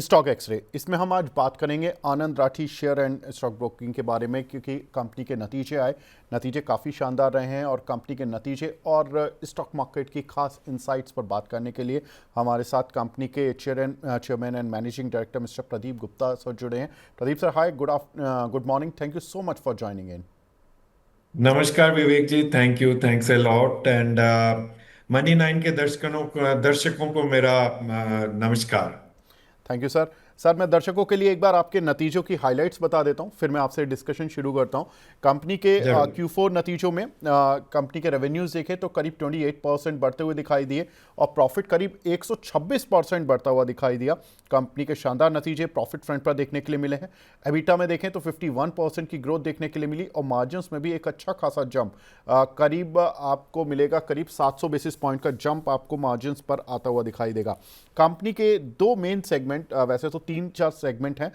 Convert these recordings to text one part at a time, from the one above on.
Stock x ray, इसमें हम आज बात करेंगे Anand Rathi share and stock broking के बारे में, क्योंकि कंपनी के नतीजे आए, नतीजे काफ़ी शानदार रहे हैं और कंपनी के नतीजे और स्टॉक मार्केट की खास इंसाइट्स पर बात करने के लिए हमारे साथ कंपनी के chairman and managing director mister Pradeep Gupta sir जुड़े हैं। Pradeep sir, hi, good morning, thank you so much for joining in. नमस्कार Vivek ji, thank you, thanks a lot and money nine के दर्शकों को मेरा नमस्कार। Thank you sir. सर, मैं दर्शकों के लिए एक बार आपके नतीजों की हाइलाइट्स बता देता हूं, फिर मैं आपसे डिस्कशन शुरू करता हूं। कंपनी के जरूर। Q4 नतीजों में कंपनी के रेवेन्यूज देखें तो करीब 28% बढ़ते हुए दिखाई दिए और प्रॉफिट करीब 126% बढ़ता हुआ दिखाई दिया। कंपनी के शानदार नतीजे प्रॉफिट फ्रंट पर देखने के लिए मिले हैं। एबिटा में देखें तो 51% की ग्रोथ देखने के लिए मिली और मार्जिन्स में भी एक अच्छा खासा जंप करीब आपको मिलेगा, करीब 700 बेसिस पॉइंट का जंप आपको मार्जिन्स पर आता हुआ दिखाई देगा। कंपनी के दो मेन सेगमेंट, वैसे तो 3-4 सेगमेंट हैं,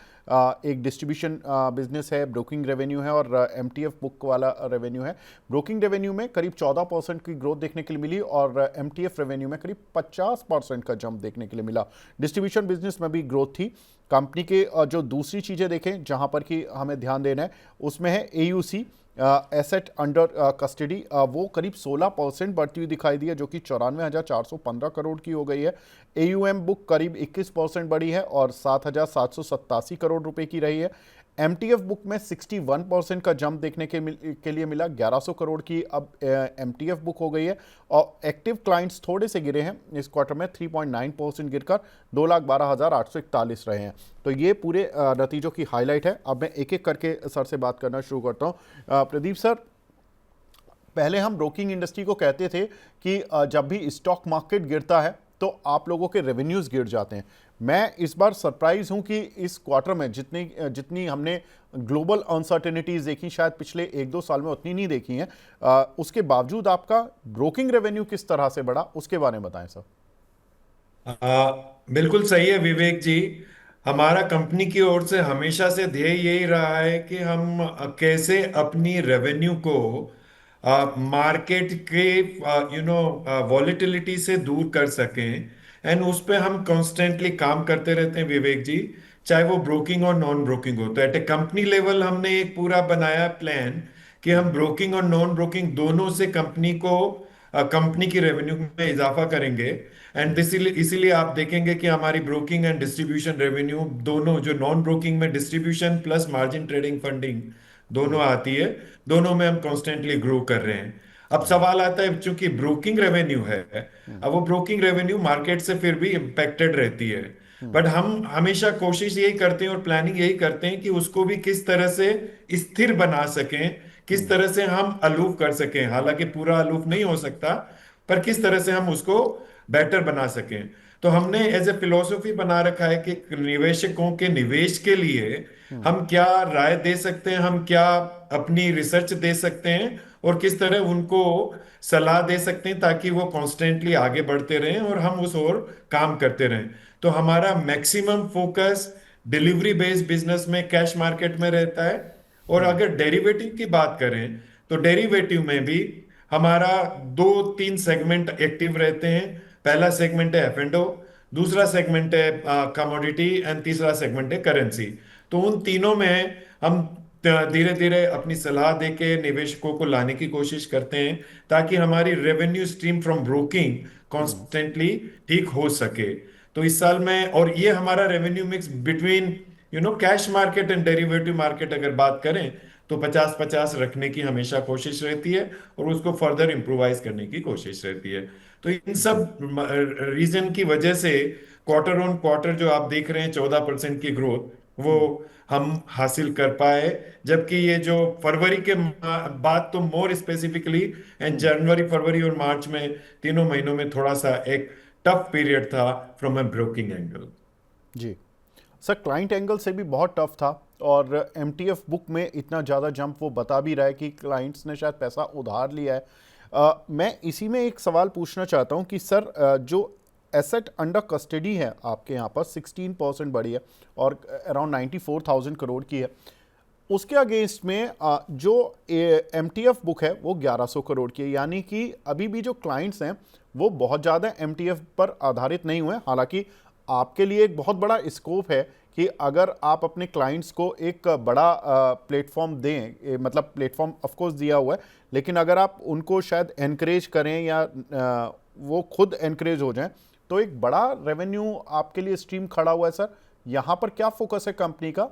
एक डिस्ट्रीब्यूशन बिजनेस है, ब्रोकिंग रेवेन्यू है और एमटीएफ बुक वाला रेवेन्यू है। ब्रोकिंग रेवेन्यू में करीब 14% की ग्रोथ देखने के लिए मिली और एमटीएफ रेवेन्यू में करीब 50% का जंप देखने के लिए मिला। डिस्ट्रीब्यूशन बिजनेस में भी ग्रोथ थी। कंपनी के जो दूसरी चीज़ें देखें जहां पर कि हमें ध्यान देना है, उसमें है एयूसी, एसेट अंडर कस्टडी, वो करीब 16% बढ़ती हुई दिखाई दी है, जो कि 94,415 करोड़ की हो गई है। एयूएम बुक करीब 21% बढ़ी है और 7,787 करोड़ रुपए की रही है। एमटीएफ बुक में 61% का जंप देखने के लिए मिला, 1100 करोड़ की अब एमटीएफ बुक हो गई है और एक्टिव क्लाइंट्स थोड़े से गिरे हैं इस क्वार्टर में, 3.9% गिरकर 2,12,841 रहे हैं। तो ये पूरे नतीजों की हाईलाइट है। अब मैं एक एक करके सर से बात करना शुरू करता हूँ। प्रदीप सर, पहले हम ब्रोकिंग इंडस्ट्री को कहते थे कि जब भी स्टॉक मार्केट गिरता है तो आप लोगों के रेवेन्यूज गिर जाते हैं। मैं इस बार सरप्राइज हूं कि इस क्वार्टर में जितनी जितनी हमने ग्लोबल अनसर्टेनिटीज देखी, शायद पिछले 1-2 साल में उतनी नहीं देखी हैं। उसके बावजूद आपका ब्रोकिंग रेवेन्यू किस तरह से बढ़ा, उसके बारे में बताएं सर। बिल्कुल सही है विवेक जी। हमारा कंपनी की ओर से हमेशा से ध्येय यही रहा है कि हम कैसे अपनी रेवेन्यू को मार्केट के वॉलेटिलिटी से दूर कर सकें। एंड उस पे हम कॉन्स्टेंटली काम करते रहते हैं विवेक जी, चाहे वो ब्रोकिंग और नॉन ब्रोकिंग हो। तो एट ए कंपनी लेवल हमने एक पूरा बनाया प्लान कि हम ब्रोकिंग और नॉन ब्रोकिंग दोनों से कंपनी की रेवेन्यू में इजाफा करेंगे। एंड इसीलिए इसीलिए आप देखेंगे कि हमारी ब्रोकिंग एंड डिस्ट्रीब्यूशन रेवेन्यू दोनों, जो नॉन ब्रोकिंग में distribution plus margin trading funding दोनों आती है, दोनों में हम कॉन्स्टेंटली ग्रो कर रहे हैं। अब सवाल आता है, चूंकि ब्रोकिंग रेवेन्यू है, अब वो ब्रोकिंग रेवेन्यू मार्केट से फिर भी इम्पेक्टेड रहती है। बट हम हमेशा कोशिश यही करते हैं और प्लानिंग यही करते हैं कि उसको भी किस तरह से स्थिर बना सकें, किस तरह से हम अलूफ कर सकें। हालांकि पूरा अलूफ नहीं हो सकता, पर किस तरह से हम उसको बेटर बना सकें। तो हमने एज ए फिलोसफी बना रखा है कि निवेशकों के निवेश के लिए हम क्या राय दे सकते हैं, हम क्या अपनी रिसर्च दे सकते हैं और किस तरह उनको सलाह दे सकते हैं ताकि वो कॉन्स्टेंटली आगे बढ़ते रहें और हम उस ओर काम करते रहें। तो हमारा maximum focus delivery based business में, कैश मार्केट में रहता है। और अगर डेरिवेटिव की बात करें तो डेरिवेटिव में भी हमारा 2-3 सेगमेंट एक्टिव रहते हैं। पहला सेगमेंट है एफ एंड ओ, दूसरा सेगमेंट है कमोडिटी एंड तीसरा सेगमेंट है करेंसी। तो उन तीनों में हम धीरे धीरे अपनी सलाह देके निवेशकों को लाने की कोशिश करते हैं ताकि हमारी revenue stream from broking constantly ठीक हो सके। तो इस साल में, और ये हमारा revenue mix between cash market and derivative market अगर बात करें तो 50-50 रखने की हमेशा कोशिश रहती है और उसको फर्दर इम्प्रोवाइज करने की कोशिश रहती है। तो इन जी। सब रीजन की वजह से क्वार्टर ऑन क्वार्टर जो आप देख रहे हैं 14% की ग्रोथ, वो हम हासिल कर पाए। जबकि ये जो फरवरी के बाद, तो मोर स्पेसिफिकली एंड जनवरी फरवरी और मार्च में, तीनों महीनों में थोड़ा सा एक टफ पीरियड था फ्रॉम अ ब्रोकिंग एंगल। जी सर, क्लाइंट एंगल से भी बहुत टफ था और एमटीएफ बुक में इतना ज़्यादा जंप वो बता भी रहा है कि क्लाइंट्स ने शायद पैसा उधार लिया है। मैं इसी में एक सवाल पूछना चाहता हूं कि सर, जो एसेट अंडर कस्टडी है आपके यहाँ पर 16% बढ़ी है और अराउंड 94,000 करोड़ की है। उसके अगेंस्ट में जो एमटीएफ बुक है वो 1100 करोड़ की है, यानी कि अभी भी जो क्लाइंट्स हैं वो बहुत ज़्यादा एमटीएफ पर आधारित नहीं हुए। हालांकि आपके लिए एक बहुत बड़ा स्कोप है कि अगर आप अपने क्लाइंट्स को एक बड़ा प्लेटफॉर्म दें, मतलब प्लेटफॉर्म ऑफ कोर्स दिया हुआ है, लेकिन अगर आप उनको शायद एनकरेज करें या वो खुद एनकरेज हो जाएं, तो एक बड़ा रेवेन्यू आपके लिए स्ट्रीम खड़ा हुआ है सर। यहाँ पर क्या फोकस है कंपनी का?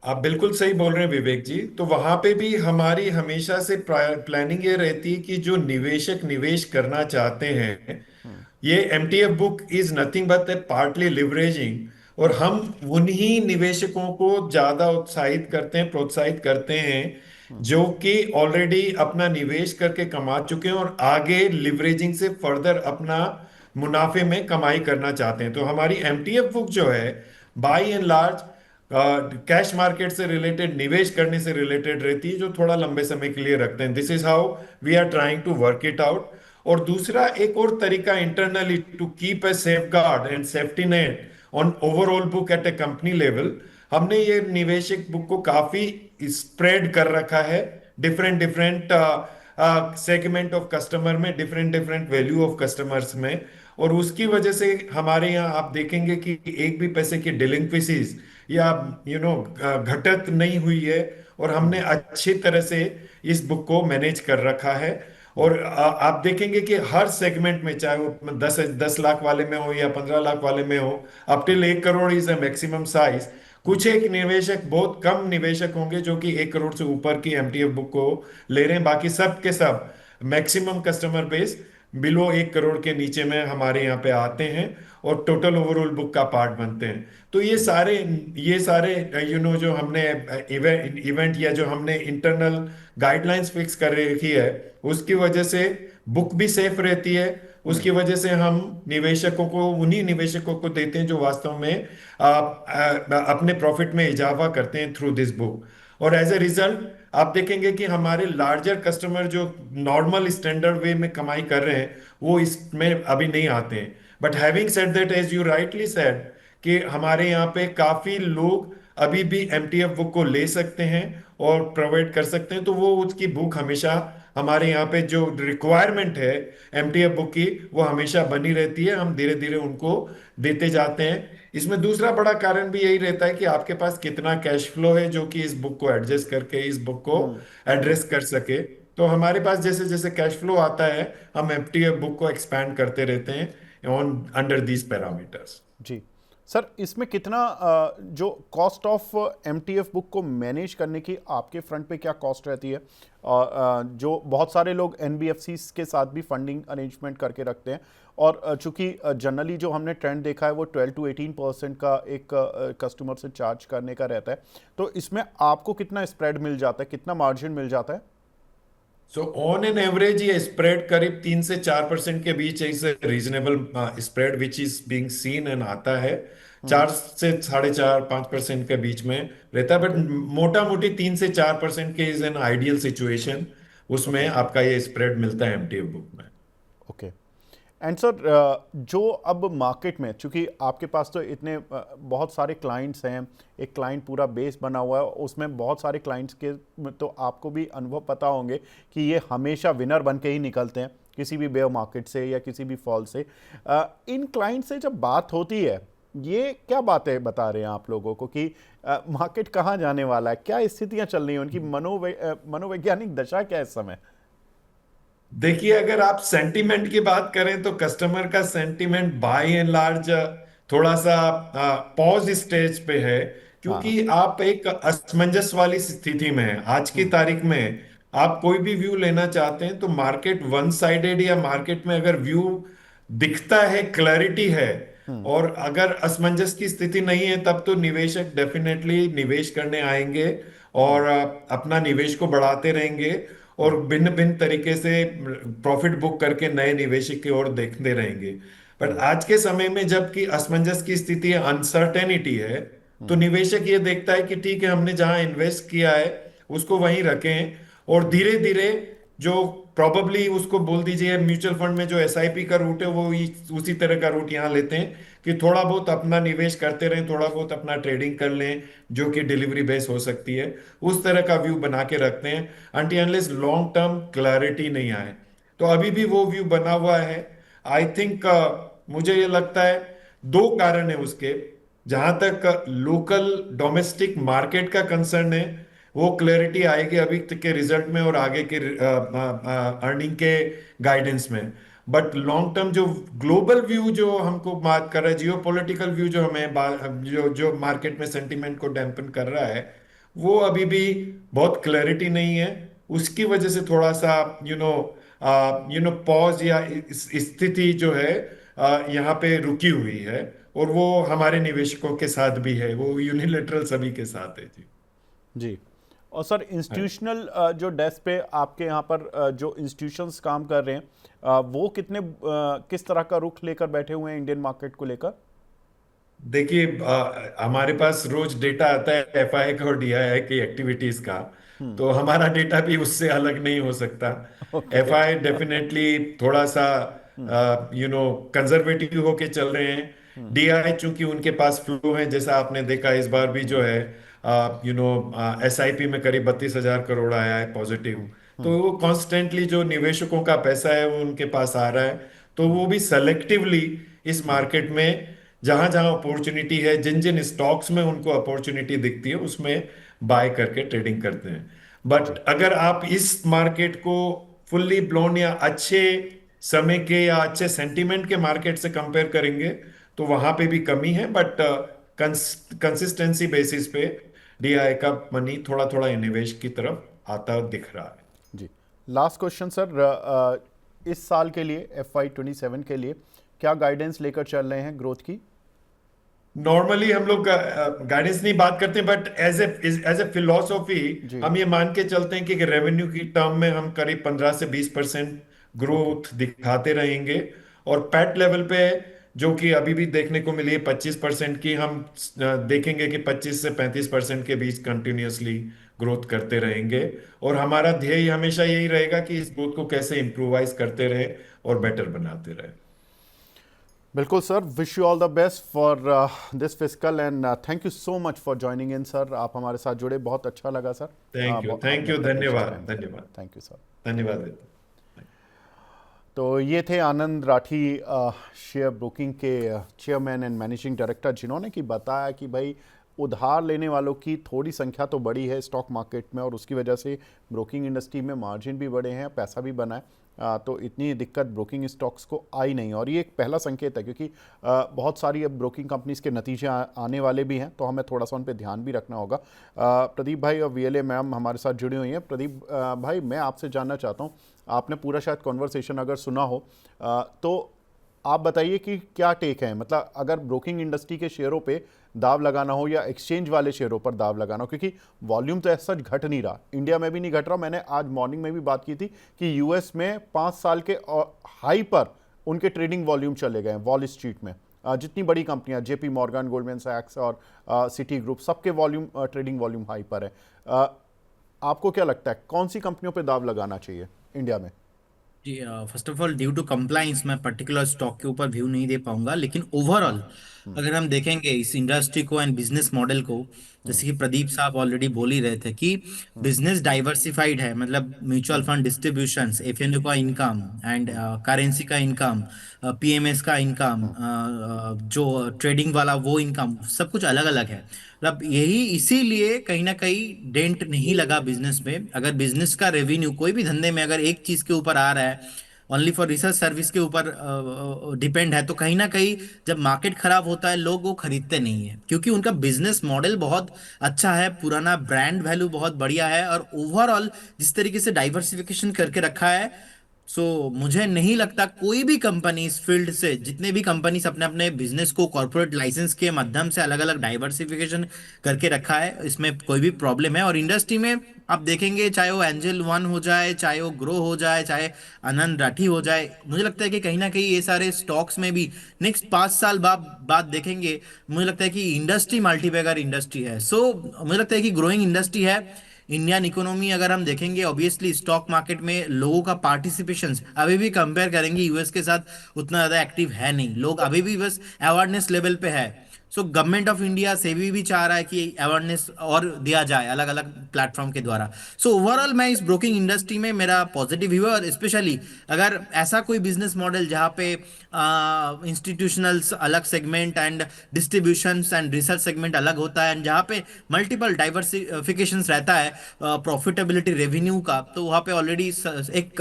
आप बिल्कुल सही बोल रहे हैं विवेक जी। तो वहां पे भी हमारी हमेशा से प्लानिंग ये रहती है कि जो निवेशक निवेश करना चाहते हैं, ये MTF book is nothing but A partly leveraging. और हम उन्हीं निवेशकों को ज्यादा उत्साहित करते हैं, प्रोत्साहित करते हैं, जो कि ऑलरेडी अपना निवेश करके कमा चुके हैं और आगे लिवरेजिंग से फर्दर अपना मुनाफे में कमाई करना चाहते हैं। तो हमारी एमटीएफ बुक जो है, by and large cash market से रिलेटेड, निवेश करने से रिलेटेड रहती है, जो थोड़ा लंबे समय के लिए रखते हैं। This is how we are trying to work it out. और दूसरा एक और तरीका internally to keep a safeguard and safety net on overall book at a company level, हमने ये निवेशक बुक को काफी स्प्रेड कर रखा है different different segment of customer में, different different value of customers में। और उसकी वजह से हमारे यहाँ आप देखेंगे कि एक भी पैसे की डिलिंक्विसीज या घटत नहीं हुई है। और हमने अच्छी तरह से इस बुक को मैनेज कर रखा है। और आप देखेंगे कि हर सेगमेंट में, चाहे वो 10 लाख वाले में हो या 15 लाख वाले में हो, up till 1 crore is a maximum size. कुछ एक निवेशक, बहुत कम निवेशक होंगे जो कि 1 करोड़ से ऊपर की एमटीएफ बुक को ले रहे हैं। बाकी सब के सब maximum customer base below 1 crore के नीचे में हमारे यहाँ पे आते हैं और टोटल ओवरऑल बुक का पार्ट बनते हैं। तो ये सारे जो हमने इवेंट या जो हमने इंटरनल गाइडलाइंस फिक्स कर रखी है, उसकी वजह से बुक भी सेफ रहती है। उसकी वजह से हम निवेशकों को, उन्हीं निवेशकों को देते हैं जो वास्तव में अपने प्रॉफिट में इजाफा करते हैं थ्रू दिस बुक। और एज ए रिजल्ट आप देखेंगे कि हमारे लार्जर कस्टमर जो नॉर्मल स्टैंडर्ड वे में कमाई कर रहे हैं, वो इसमें अभी नहीं आते हैं। But having said that, as you rightly said, कि हमारे यहाँ पे काफी लोग अभी भी एमटीएफ बुक को ले सकते हैं और प्रोवाइड कर सकते हैं। तो वो उसकी बुक हमेशा, हमारे यहाँ पे जो रिक्वायरमेंट है एमटीएफ बुक की, वो हमेशा बनी रहती है। हम धीरे धीरे उनको देते जाते हैं। इसमें दूसरा बड़ा कारण भी यही रहता है कि आपके पास कितना कैश फ्लो है जो कि इस बुक को एडजस्ट करके इस बुक को एड्रेस कर सके। तो हमारे पास जैसे जैसे कैश फ्लो आता है, हम एमटीएफ बुक को एक्सपैंड करते रहते हैं ऑन अंडर दीज पैरामीटर्स। जी सर, इसमें कितना जो कॉस्ट ऑफ एमटीएफ बुक को मैनेज करने की आपके फ्रंट पे क्या कॉस्ट रहती है? और जो बहुत सारे लोग एनबीएफसीज के साथ भी फंडिंग अरेंजमेंट करके रखते हैं, और चूंकि जनरली जो हमने ट्रेंड देखा है वो 12 to 18% का एक कस्टमर से चार्ज करने का रहता है, तो इसमें आपको कितना स्प्रेड मिल जाता है, कितना मार्जिन मिल जाता है? सो ऑन एन एवरेज ये स्प्रेड करीब 3 से 4% के बीच इस reasonable spread which is being seen and आता है। 4 से 4.5-5% के बीच में रहता है। बट मोटा मोटी 3 से 4% के इज एन आइडियल सिचुएशन, उसमें ओके। आपका ये स्प्रेड मिलता है एमटीएफ बुक में। ओके। एंड सर, जो अब मार्केट में, चूंकि आपके पास तो इतने बहुत सारे क्लाइंट्स हैं, एक क्लाइंट पूरा बेस बना हुआ है, उसमें बहुत सारे क्लाइंट्स के तो आपको भी अनुभव पता होंगे कि ये हमेशा विनर बन के ही निकलते हैं किसी भी बेयर मार्केट से या किसी भी फॉल से। इन क्लाइंट से जब बात होती है, ये क्या बातें बता रहे हैं आप लोगों को कि मार्केट कहाँ जाने वाला है, क्या स्थितियाँ चल रही हैं, उनकी मनोवैज्ञानिक दशा क्या है इस समय? देखिए, अगर आप सेंटीमेंट की बात करें तो कस्टमर का सेंटीमेंट बाय एंड लार्ज थोड़ा सा पॉज स्टेज पे है। हाँ। क्योंकि आप एक असमंजस वाली स्थिति में हैं आज की हम्म। तारीख में। आप कोई भी व्यू लेना चाहते हैं तो मार्केट वन साइडेड, या मार्केट में अगर व्यू दिखता है, क्लैरिटी है, हम्म। और अगर असमंजस की स्थिति नहीं है, तब तो निवेशक डेफिनेटली निवेश करने आएंगे और अपना निवेश को बढ़ाते रहेंगे और भिन्न भिन्न तरीके से प्रॉफिट बुक करके नए निवेशक की ओर देखते रहेंगे। बट आज के समय में जबकि असमंजस की स्थिति है, अनसर्टेनिटी है, तो निवेशक ये देखता है कि ठीक है, हमने जहां इन्वेस्ट किया है उसको वहीं रखें, और धीरे धीरे जो प्रॉबली उसको बोल दीजिए म्यूचुअल फंड में जो एसआईपी का रूट है, वो उसी तरह का रूट यहाँ लेते हैं कि थोड़ा बहुत अपना निवेश करते रहें, थोड़ा बहुत अपना ट्रेडिंग कर लें जो कि डिलीवरी बेस हो सकती है। उस तरह का व्यू बना के रखते हैं until unless long term clarity नहीं आए। तो अभी भी वो व्यू बना हुआ है। आई थिंक मुझे ये लगता है दो कारण है उसके। जहां तक लोकल डोमेस्टिक मार्केट का कंसर्न है, वो क्लैरिटी आएगी अभी तक के रिजल्ट में और आगे के अर्निंग के गाइडेंस में। बट लॉन्ग टर्म जो ग्लोबल व्यू जो हमको बात कर रहा है, जियो पॉलिटिकल व्यू जो हमें जो जो मार्केट में सेंटीमेंट को डैम्पन कर रहा है, वो अभी भी बहुत क्लैरिटी नहीं है। उसकी वजह से थोड़ा सा पॉज या स्थिति जो है यहाँ पे रुकी हुई है। और वो हमारे निवेशकों के साथ भी है, वो यूनिलेटरल सभी के साथ है जी। जी। और सर हाँ। इंस्टीट्यूशनल जो डेस्क पे आपके यहाँ पर जो इंस्टीट्यूशंस काम कर रहे हैं वो किस तरह का रुख लेकर बैठे हुए हैं इंडियन मार्केट को लेकर? देखिए, हमारे पास रोज डेटा आता है एफआई का और डीआईआई की एक्टिविटीज का। हम्म। तो हमारा डेटा भी उससे अलग नहीं हो सकता। ओके। एफआई डेफिनेटली थोड़ा सा हम्म। कंजर्वेटिव होके चल रहे हैं। हम्म। डीआई चूंकि उनके पास फ्लो है, जैसा आपने देखा इस बार भी जो है एसआईपी में करीब 32,000 करोड़ आया है पॉजिटिव। हम्म। हम्म। तो वो कॉन्स्टेंटली जो निवेशकों का पैसा है वो उनके पास आ रहा है। तो वो भी सेलेक्टिवली इस हम्म। मार्केट में जहां जहां अपॉर्चुनिटी है, जिन जिन स्टॉक्स में उनको अपॉर्चुनिटी दिखती है, उसमें बाय करके ट्रेडिंग करते हैं। जी। बट अगर आप इस मार्केट को फुल्ली ब्लोन या अच्छे समय के या अच्छे सेंटीमेंट के मार्केट से कंपेयर करेंगे, तो वहां पे भी कमी है। बट कंसिस्टेंसी बेसिस पे डीआई का मनी थोड़ा थोड़ा निवेश की तरफ आता दिख रहा है। जी। लास्ट क्वेश्चन सर, इस साल के लिए FY 27 के लिए क्या गाइडेंस लेकर चल रहे हैं ग्रोथ की? नॉर्मली हम लोग गाइडेंस नहीं बात करते, बट एज ए फिलोसॉफी जी। हम ये मान के चलते हैं कि रेवेन्यू की टर्म में हम करीब 15 से 20% ओके। ग्रोथ दिखाते रहेंगे। और पैट लेवल पे जो कि अभी भी देखने को मिली है 25% की, हम देखेंगे कि 25 से 35% के बीच कंटिन्यूअसली ग्रोथ करते रहेंगे। और हमारा ध्येय हमेशा यही रहेगा कि इस ग्रोथ को कैसे इम्प्रोवाइज करते रहे और बेटर बनाते रहे। बिल्कुल sir, wish you all the best for this physical and thank you so much for joining in sir. आप हमारे साथ जुड़े, बहुत अच्छा लगा सर। थैंक आपने यू, अपना प्रेशियस धन्यवाद टाइम दिया। धन्यवाद। Thank you sir. धन्यवाद। तो ये थे आनंद राठी, शेयर ब्रोकिंग के चेयरमैन एंड मैनेजिंग डायरेक्टर, जिन्होंने कि बताया कि भाई उधार लेने वालों की थोड़ी संख्या तो बड़ी है स्टॉक मार्केट में और उसकी वजह से ब्रोकिंग इंडस्ट्री में मार्जिन भी बढ़े हैं, पैसा भी बना है। तो इतनी दिक्कत ब्रोकिंग स्टॉक्स को आई नहीं और ये एक पहला संकेत है, क्योंकि बहुत सारी अब ब्रोकिंग कंपनीज के नतीजे आने वाले भी हैं, तो हमें थोड़ा सा उन पर ध्यान भी रखना होगा। प्रदीप भाई और VLA मैम हमारे साथ जुड़ी हुई हैं। प्रदीप भाई, मैं आपसे जानना चाहता हूँ, आपने पूरा शायद कॉन्वर्सेशन अगर सुना हो, तो आप बताइए कि क्या टेक है, मतलब अगर ब्रोकिंग इंडस्ट्री के शेयरों पे दाव लगाना हो या एक्सचेंज वाले शेयरों पर दाव लगाना हो, क्योंकि वॉल्यूम तो ऐसा घट नहीं रहा, इंडिया में भी नहीं घट रहा। मैंने आज मॉर्निंग में भी बात की थी कि US में 5 साल के हाई पर उनके ट्रेडिंग वॉल्यूम चले गए हैं वॉल स्ट्रीट में। जितनी बड़ी कंपनियां, JP मॉर्गन, गोल्डमैन सैक्स और सिटी ग्रुप, सबके वॉल्यूम ट्रेडिंग वॉल्यूम हाई पर है। आपको क्या लगता है कौन सी कंपनियों पे दाव लगाना चाहिए इंडिया में? जी, first of all due to compliance मैं पर्टिकुलर स्टॉक के ऊपर व्यू नहीं दे पाऊंगा, लेकिन ओवरऑल हम्म। अगर हम देखेंगे इस इंडस्ट्री को एंड बिजनेस मॉडल को, हम्म। जैसे कि प्रदीप साहब ऑलरेडी बोल ही रहे थे कि हम्म। बिजनेस डाइवर्सिफाइड है, मतलब म्यूचुअल हम्म। फंड डिस्ट्रीब्यूशंस, एफएनओ का इनकम एंड हम्म। करेंसी का इनकम, PMS का इनकम, हम्म। जो ट्रेडिंग वाला वो इनकम, सब कुछ अलग अलग है। मतलब यही इसीलिए कहीं ना कहीं डेंट नहीं लगा बिजनेस में। अगर बिजनेस का रेवेन्यू कोई भी धंधे में अगर एक चीज के ऊपर आ रहा है, ओनली फॉर रिसर्च सर्विस के ऊपर डिपेंड है, तो कहीं ना कहीं जब मार्केट खराब होता है लोग वो खरीदते नहीं है, क्योंकि उनका बिजनेस मॉडल बहुत अच्छा है, पुराना ब्रांड वैल्यू बहुत बढ़िया है, और ओवरऑल जिस तरीके से डाइवर्सिफिकेशन करके रखा है। सो मुझे नहीं लगता कोई भी कंपनी इस फील्ड से, जितने भी कंपनीज अपने अपने बिजनेस को कॉर्पोरेट लाइसेंस के माध्यम से अलग अलग डाइवर्सिफिकेशन करके रखा है, इसमें कोई भी प्रॉब्लम है। और इंडस्ट्री में आप देखेंगे, चाहे वो एंजल वन हो जाए, चाहे वो ग्रो हो जाए, चाहे आनंद राठी हो जाए, मुझे लगता है कि कहीं ना कहीं ये सारे स्टॉक्स में भी नेक्स्ट 5 साल बाद देखेंगे, मुझे लगता है कि इंडस्ट्री मल्टीबैगर इंडस्ट्री है। सो मुझे लगता है कि ग्रोइंग इंडस्ट्री है। इंडियन इकोनॉमी अगर हम देखेंगे, ऑब्वियसली स्टॉक मार्केट में लोगों का पार्टिसिपेशन अभी भी कंपेयर करेंगे यूएस के साथ उतना ज्यादा एक्टिव है नहीं, लोग अभी भी बस अवेयरनेस लेवल पे है। So government of India SEBI भी चाह रहा है कि अवेयरनेस और दिया जाए अलग अलग प्लेटफॉर्म के द्वारा। सो ओवरऑल मैं इस ब्रोकिंग इंडस्ट्री में मेरा पॉजिटिव व्यू है, और स्पेशली अगर ऐसा कोई बिजनेस मॉडल जहाँ पे इंस्टीट्यूशनल्स अलग segment and distributions and research segment अलग होता है, एंड जहाँ पे मल्टीपल डाइवर्सिफिकेशंस रहता है प्रॉफिटेबिलिटी रेवेन्यू का, तो वहाँ पे ऑलरेडी एक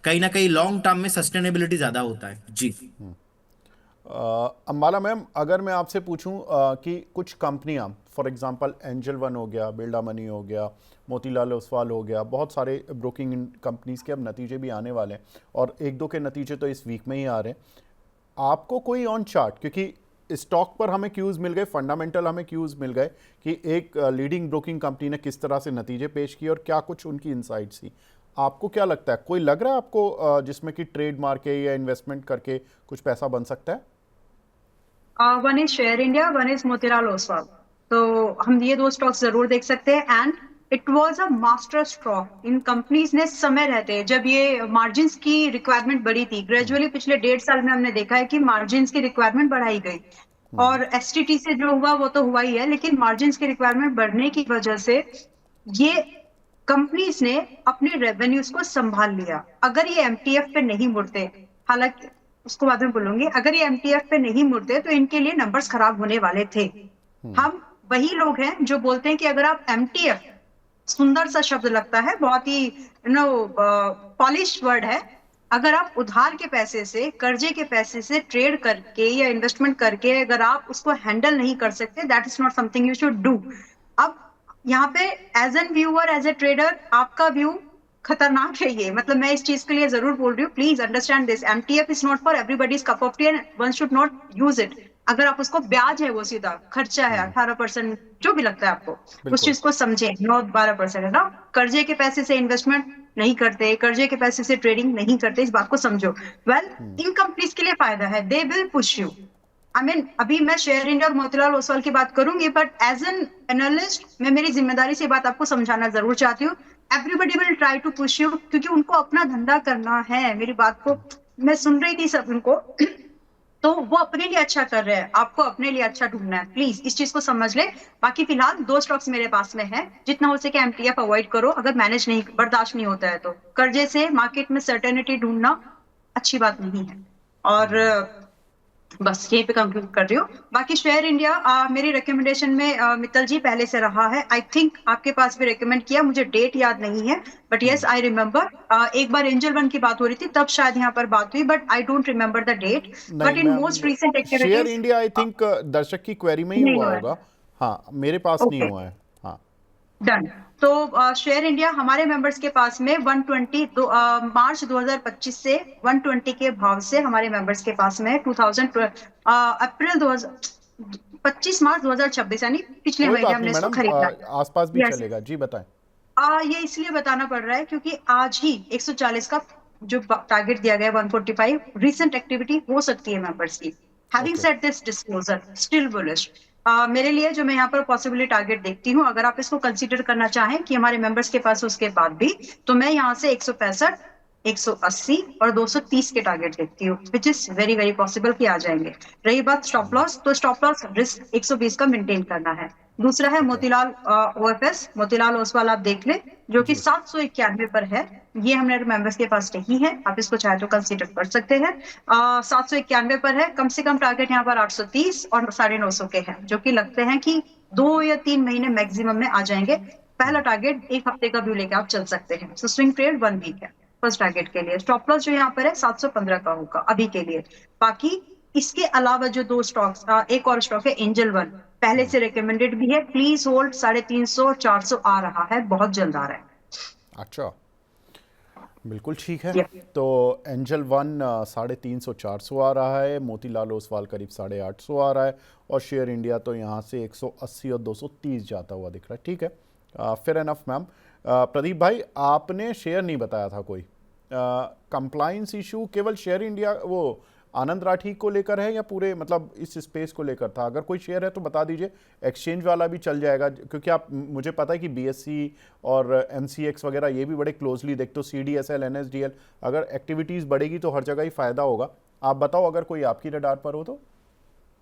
कहीं ना कहीं लॉन्ग टर्म में सस्टेनेबिलिटी ज़्यादा होता है जी। अंबाला मैम, अगर मैं आपसे पूछूं कि कुछ कंपनियां, फॉर एग्जांपल एंजल वन हो गया, बिरला मनी हो गया, मोतीलाल ओसवाल हो गया, बहुत सारे ब्रोकिंग कंपनीज के अब नतीजे भी आने वाले हैं और एक दो के नतीजे तो इस वीक में ही आ रहे हैं। आपको कोई ऑन चार्ट, क्योंकि स्टॉक पर हमें क्यूज मिल गए, फंडामेंटल हमें क्यूज मिल गए कि एक लीडिंग ब्रोकिंग कंपनी ने किस तरह से नतीजे पेश किए और क्या कुछ उनकी इनसाइट्स थी, आपको क्या लगता है, कोई लग रहा है आपको जिसमें कि ट्रेड मार के या इन्वेस्टमेंट करके कुछ पैसा बन सकता है? One is share India, one is Motilal Oswal. तो हम ये दो स्टॉक्स जरूर देख सकते हैं, and it was a master stroke. In companies ने समय रहते, जब ये मार्जिन्स की रिक्वायरमेंट बढ़ी थी ग्रेजुअली पिछले 1.5 साल में, हमने देखा है कि मार्जिन्स की रिक्वायरमेंट बढ़ाई गई, और एसटीटी से जो हुआ वो तो हुआ ही है, लेकिन मार्जिन्स की रिक्वायरमेंट बढ़ने की वजह से ये कंपनीज ने अपने रेवेन्यूज को संभाल लिया। अगर ये एमटीएफ पे नहीं मुड़ते, हालांकि उसको बाद में बोलूंगी, अगर ये एमटीएफ पे नहीं मुड़ते तो इनके लिए नंबर्स खराब होने वाले थे। हम वही लोग हैं जो बोलते हैं कि अगर आप एमटीएफ, सुंदर सा शब्द लगता है, बहुत ही पॉलिश वर्ड है, अगर आप उधार के पैसे से, कर्जे के पैसे से ट्रेड करके या इन्वेस्टमेंट करके अगर आप उसको हैंडल नहीं कर सकते, that is not something you should do. अब यहाँ पे as an viewer, as a trader, आपका व्यू खतरनाक है ये, मतलब मैं इस चीज के लिए जरूर बोल रही हूँ, please understand this, MTF is not for everybody's cup of T and one should not use it. अगर आप उसको, ब्याज है वो, सीधा खर्चा है 18%, जो भी लगता है आपको, उस चीज को समझे, 9-12% है ना। कर्जे के पैसे से इन्वेस्टमेंट नहीं करते, कर्जे के पैसे से ट्रेडिंग नहीं करते, इस बात को समझो। वेल, इन कंपनीज के लिए फायदा है, दे विल पुश यू। अभी मैं शेयर इंडिया और मोतीलाल ओसवाल की बात करूंगी, बट एज एन एनालिस्ट मैं मेरी जिम्मेदारी से बात आपको समझाना जरूर चाहती हूँ। Everybody will try to push you, क्योंकि उनको अपना धंधा करना है। मेरी बात को मैं सुन रही थी सब उनको तो वो अपने लिए अच्छा कर रहे हैं, आपको अपने लिए अच्छा ढूंढना है, प्लीज इस चीज को समझ ले। बाकी फिलहाल 2 स्टॉक्स मेरे पास में है, जितना हो सके एमटीएफ अवॉइड करो, अगर मैनेज नहीं, बर्दाश्त नहीं होता है तो। कर्जे से मार्केट में सर्टेनिटी ढूंढना अच्छी बात नहीं है, और बस यहीं पे कंक्लूड कर रही हूँ। बाकी शेयर इंडिया मेरी रिकमेंडेशन में मित्तल जी पहले से रहा है, आई थिंक आपके पास भी रिकमेंड किया, मुझे डेट याद नहीं है, बट यस आई रिमेम्बर। एक बार एंजल वन की बात हो रही थी, तब शायद यहाँ पर बात हुई, but I don't remember the date. But in most recent share activities India I think दर्शक की क्वेरी में ही नहीं हुआ हुआ है। होगा। हाँ, मेरे पास नहीं ओके, हुआ है। हाँ, डन। तो शेयर इंडिया हमारे मेंबर्स के पास में 120 मार्च 2025 से 120 के भाव से हमारे मेंबर्स के पास में अप्रैल 2025 मार्च 2026, यानी पिछले कोई महीने बात नहीं हमने इसको मैडम, खरीदा। आसपास भी यस, चलेगा जी, बताएं। ये इसलिए बताना पड़ रहा है क्योंकि आज ही 140 का जो टारगेट दिया गया है, 145 रीसेंट एक्टिविटी हो सकती है मेंबर्स की। Having okay, said this disclosure, still bullish. मेरे लिए जो मैं यहाँ पर पॉसिबली टारगेट देखती हूँ, अगर आप इसको कंसीडर करना चाहें कि हमारे मेंबर्स के पास उसके बाद भी, तो मैं यहाँ से 165, 180 और 230 के टारगेट देखती हूँ, which is very very possible कि आ जाएंगे। रही बात स्टॉप लॉस, तो स्टॉप लॉस रिस्क 120 का मेंटेन करना है। दूसरा है ओके मोतीलाल ओएफएस, मोतीलाल ओसवाल, आप देख ले, जो कि जी, 791 पर है। ये हमने मेंबर्स के पास नहीं है, आप इसको चाहे तो कंसीडर कर सकते हैं। 791 पर है, कम से कम टारगेट यहाँ पर 830 और 950 के हैं, जो कि लगते हैं कि 2 या 3 महीने मैक्सिमम में आ जाएंगे। पहला टारगेट 1 हफ्ते का व्यू लेके आप चल सकते हैं, सो स्विंग ट्रेड 1 वीक है फर्स्ट टारगेट के लिए। स्टॉप लॉस जो यहाँ पर है 715 का होगा अभी के लिए। बाकी इसके अलावा जो 2 स्टॉक्स, एक और स्टॉक है एंजल वन, पहले से रिकमेंडेड भी है, प्लीज होल्ड, 350 400 आ रहा है, बहुत जल्द आ रहा है। अच्छा, बिल्कुल ठीक है। Yeah. तो एंजल वन 350-400 आ रहा है, मोतीलाल ओसवाल करीब 850 आ रहा है, और शेयर इंडिया तो यहाँ से 180 और 230 जाता हुआ दिख रहा है। ठीक है, फेयर एनफ मैम। प्रदीप भाई, आपने शेयर नहीं बताया था कोई, कंप्लाइंस इशू केवल शेयर इंडिया, वो आनंद राठी को लेकर है या पूरे मतलब इस स्पेस को लेकर था? अगर कोई शेयर है तो बता दीजिए, एक्सचेंज वाला भी चल जाएगा, क्योंकि आप, मुझे पता है कि बीएससी और एमसीएक्स वगैरह ये भी बड़े क्लोजली देखते हो, सीडीएसएल, एनएसडीएल, अगर एक्टिविटीज़ बढ़ेगी तो हर जगह ही फ़ायदा होगा। आप बताओ अगर कोई आपकी रडार पर हो तो।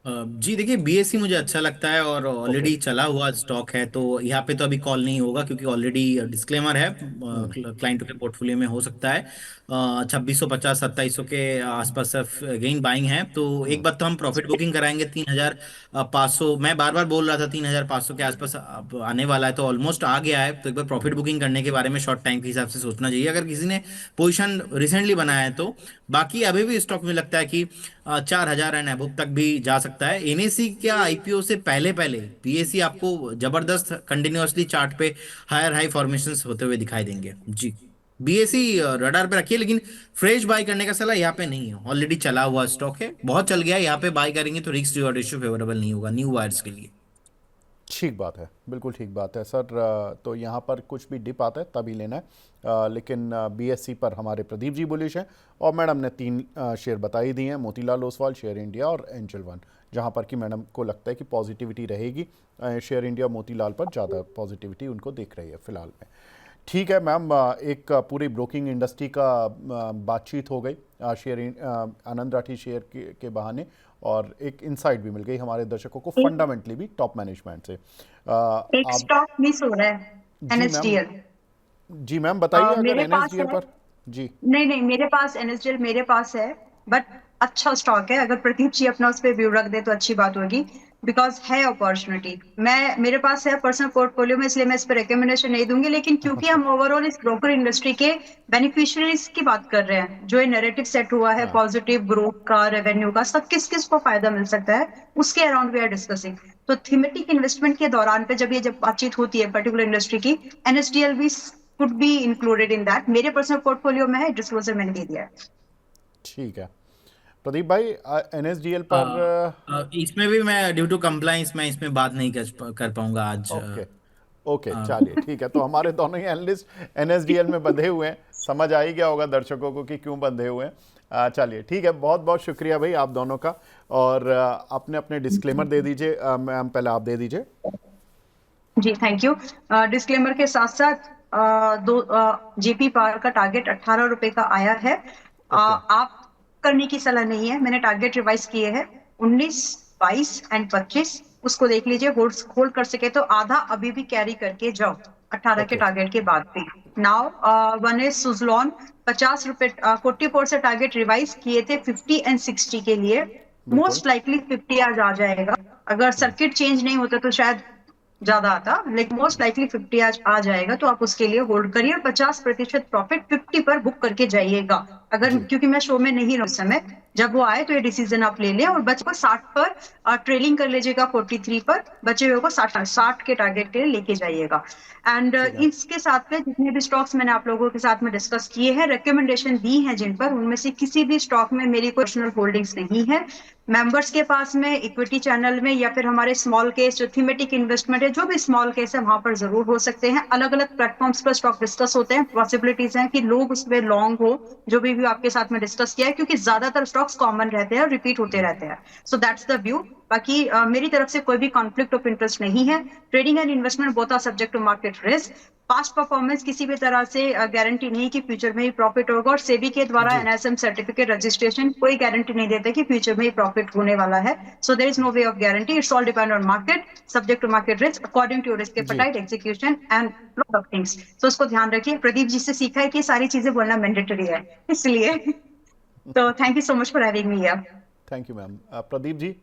जी देखिए, बीएससी मुझे अच्छा लगता है और ओके। ऑलरेडी चला हुआ स्टॉक है, तो यहाँ पे तो अभी कॉल नहीं होगा क्योंकि ऑलरेडी डिस्क्लेमर है, हम्म। क्लाइंटों के पोर्टफोलियो में हो सकता है 2650 2700 के आसपास गेन बाइंग है। तो एक बार तो हम प्रॉफिट बुकिंग कराएंगे 3500, मैं बार बार बोल रहा था 3500 के आसपास अब आने वाला है, तो ऑलमोस्ट आ गया है। तो एक बार प्रॉफिट बुकिंग करने के बारे में शॉर्ट टाइम के हिसाब से सोचना चाहिए अगर किसी ने पोजिशन रिसेंटली बनाया है तो। बाकी अभी भी स्टॉक में लगता है कि 4000 एंड अबव तक भी जा सकता है। एनएससी क्या आईपीओ से पहले पहले बीएससी आपको जबरदस्त कंटिन्यूअसली चार्ट पे हायर हाई फॉर्मेशंस होते हुए दिखाई देंगे जी। बीएससी रडार पे रखिए, लेकिन फ्रेश बाय करने का सलाह यहाँ पे नहीं है, ऑलरेडी चला हुआ स्टॉक है, बहुत चल गया है, यहाँ पे बाय करेंगे तो रिस्क रिवॉर्ड रेशियो फेवरेबल नहीं होगा न्यू वायर्स के लिए। ठीक बात है, बिल्कुल ठीक बात है सर। तो यहाँ पर कुछ भी डिप आता है तभी लेना है। लेकिन बीएससी पर हमारे प्रदीप जी बुलिश हैं और मैडम ने 3 शेयर बता ही दिए हैं, मोतीलाल ओसवाल, शेयर इंडिया और एंजल वन, जहाँ पर कि मैडम को लगता है कि पॉजिटिविटी रहेगी। शेयर इंडिया मोतीलाल पर ज़्यादा पॉजिटिविटी उनको दिख रही है फिलहाल में। ठीक है मैम, एक पूरी ब्रोकिंग इंडस्ट्री का बातचीत हो गई आनंद राठी शेयर के बहाने, और एक इंसाइट भी मिल गई हमारे दर्शकों को फंडामेंटली भी टॉप मैनेजमेंट से। एक आप स्टॉक मिस हो रहा है, जी मैम, एनएसडीएल। जी मैम बताइए अगर मेरे पास एनएसडीएल है, पर। जी नहीं नहीं, मेरे पास एनएसडीएल मेरे पास है, बट अच्छा स्टॉक है। अगर प्रदीप जी अपना उस पर व्यू रख दे तो अच्छी बात होगी, बिकॉज है अपॉर्चुनिटी। मैं मेरे पास है पर्सनल पोर्टफोलियो में, इसलिए मैं इस पर रिकमेंडेशन नहीं दूंगी, लेकिन क्योंकि हम ओवरऑल इस ब्रोकर इंडस्ट्री के बेनिफिशियरीज की बात कर रहे हैं, जो ये नैरेटिव सेट हुआ है हाँ पॉजिटिव ग्रोथ का, रेवेन्यू का, सब किस किस को फायदा मिल सकता है, उसके अराउंड वी आर डिस्कसिंग। तो थीमेटिक इन्वेस्टमेंट के दौरान पे जब बातचीत होती है पर्टिकुलर इंडस्ट्री की, एनएसडीएल भी could be included in that। मेरे पर्सनल पोर्टफोलियो में है, डिस्क्लोजर मैंने दे दिया है। ठीक है प्रदीप भाई, एनएसडीएल पर इसमें भी मैं ड्यू टू कंप्लाइंस मैं इसमें बात नहीं कर पाऊंगा आज। ओके ओके चलिए ठीक है। तो हमारे दोनों ही एनालिस्ट एनएसडीएल में बंधे हुए हैं, समझ आ ही गया होगा दर्शकों को कि क्यों बंधे हुए हैं। चलिए ठीक है, बहुत बहुत शुक्रिया भाई आप दोनों का। और अपने अपने डिस्क्लेमर दे दीजिए, मैम पहले आप दे दीजिए। जी थैंक यू। डिस्क्लेमर के साथ साथ जेपी पावर का टारगेट 18 रुपए का आया है। आप करने की सलाह नहीं है, मैंने टारगेट रिवाइज किए हैं 19, 22 एंड 25। उसको देख लीजिए, होल्ड कर सके तो आधा अभी भी कैरी करके जाओ 18 के ओके टारगेट के बाद भी। नाउ वन इज सुजलॉन, 50 रुपए 44 से टारगेट रिवाइज किए थे 50 एंड 60 के लिए। बिल्कुल। मोस्ट लाइकली 50 आज आ जाएगा, अगर सर्किट चेंज नहीं होता तो शायद ज्यादा आता, लेकिन मोस्ट लाइकली 50 आज आ जाएगा, तो आप उसके लिए होल्ड करिए और 50% प्रॉफिट 50 पर बुक करके जाइएगा। अगर जी क्योंकि मैं शो में नहीं रहूं उस समय, जब वो आए तो ये डिसीजन आप ले लें, और बचे को 60 पर ट्रेलिंग कर लीजिएगा, 43 पर बचे हुए को 60 के टारगेट के लिए लेके जाइएगा। एंड ठीक है। इसके साथ में जितने भी स्टॉक्स मैंने आप लोगों के साथ में डिस्कस किए हैं, रिकमेंडेशन दी है जिन पर, उनमें से किसी भी स्टॉक में मेरी पर्सनल होल्डिंग्स नहीं है। मेंबर्स के पास में इक्विटी चैनल में या फिर हमारे स्मॉल केस जो थीमेटिक इन्वेस्टमेंट है, जो भी स्मॉल केस है वहां पर जरूर हो सकते हैं। अलग अलग प्लेटफॉर्म्स पर स्टॉक डिस्कस होते हैं, पॉसिबिलिटीज हैं कि लोग उसमें लॉन्ग हो, जो भी आपके साथ में डिस्कस किया है, क्योंकि ज्यादातर स्टॉक्स कॉमन रहते हैं और रिपीट होते रहते हैं। So that's the view. बाकी मेरी तरफ से कोई भी कॉन्फ्लिक्ट ऑफ इंटरेस्ट नहीं है। Trading and investment both are subject to market risk. Past performance किसी भी तरह से गारंटी नहीं कि फ्यूचर में ही प्रॉफिट होगा, और सेबी के द्वारा जी एनएसएम सर्टिफिकेट रजिस्ट्रेशन कोई गारंटी नहीं देता कि फ्यूचर में ही प्रॉफिट होने वाला है। So there is no way of guarantee, it's all depend on market, subject to market risk according to risk जी appetite, execution and lot of things. तो उसको ध्यान रखिए। प्रदीप जी से सीखा है कि सारी चीजें बोलना मैंडेटरी है, इसलिए तो thank you so much for having me here. Thank you ma'am. Pradeep ji,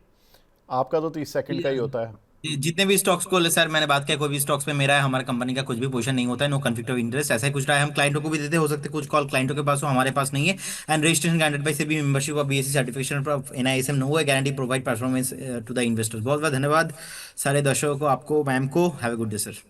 आपका तो 30 सेकंड का ही होता है। जितने भी स्टॉक्स को सर मैंने बात किया, कोई भी स्टॉक्स पे मेरा है, हमारे कंपनी का कुछ भी पोजीशन नहीं होता है, नो कॉन्फ्लिक्ट ऑफ इंटरेस्ट, ऐसा ही कुछ रहा है। हम क्लाइंटों को भी देते हो सकते, कुछ कॉल क्लाइंटों के पास हो, हमारे पास नहीं है। And registration granted by SEBI, membership of BSC, certification of NISM, no है guarantee provide performance to the investors. बहुत बहुत धन्यवाद सारे दर्शकों को, आपको, मैम को। Have a good day sir.